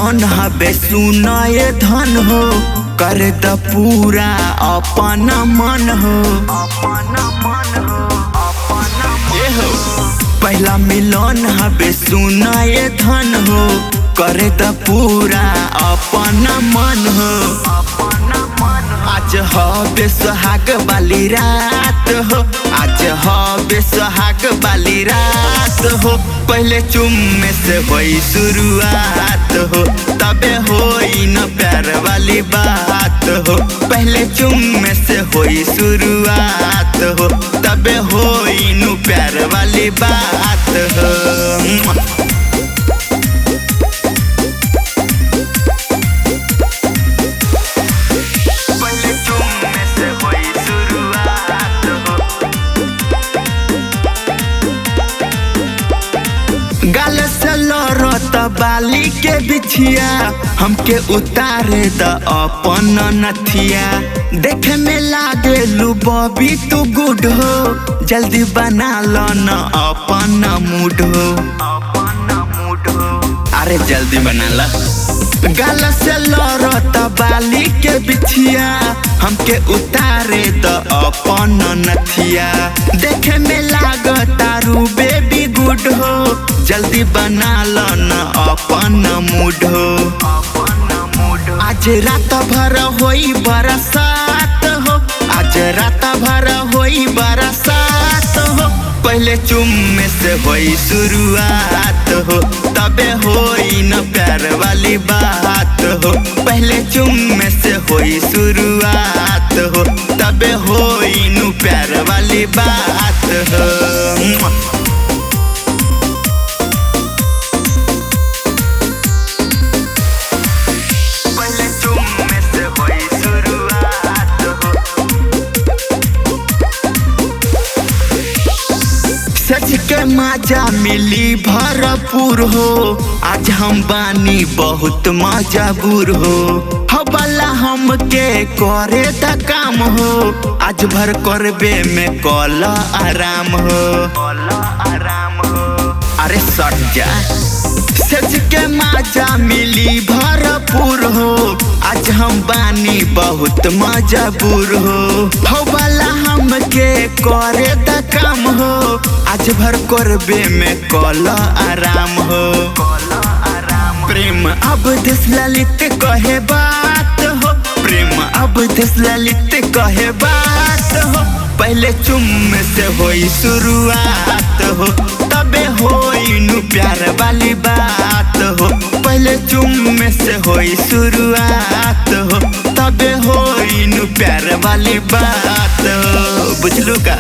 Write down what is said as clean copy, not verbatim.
मिलन हबे सुनाए धन हो, कर द पूरा अपन मन हो। पहला मिलन हबे सुनाए धन हो, कर द पूरा अपन मन हो। आज हबे सुहाग वाली रात हो, आज हबे सुहाग वाली रात हो। पहले चुम्मे से होई शुरुआत हो, तबे होई न प्यार वाली बात हो। पहले चुम्मे से होई शुरुआत हो, तबे होई न प्यार वाली बात हो। गाल से लड़त बाली के बिछिया, हमके उतारे द अपन नथिया। देखे में लागे लू बॉबी तू गुड हो, जल्दी बना लो न अपन मूड हो। अरे जल्दी बना ला। गाल से लड़त बाली के बिछिया, हमके उतारे द अपन नथिया। देखे में लागता रू बेबी गुड हो, जल्दी बना लो न अपन मूड हो। आज रात भर होई बरसात हो, आज रात भर होई बरसात हो। पहले चुम्मे से होई शुरुआत हो, तबे होई न प्यार वाली बात हो। पहले चुम्मे से होई शुरुआत हो, तबे होई न प्यार वाली बात हो। सच के मजा मिली भरपूर हो, आज हम बानी बहुत मजबूर हो। हवाला हमके करे द काम हो, आज भर करबे में कल आराम हो। अरे सट जा। सच के मजा मिली भरपूर हो, आज हम बानी बहुत मजबूर हो। हवाला हमके करे द काम हो, आज भर करबे में कल आराम हो। प्रेम अब देश ललित कहे बात हो, प्रेम अब देश ललित कहे बात हो। पहले चुम्मे से होई शुरुआत हो, तबे होई नु प्यार वाली बात हो। पहले चुम्मे से होई शुरुआत हो, तबे होई नु प्यार वाली बात हो। बुझलू का?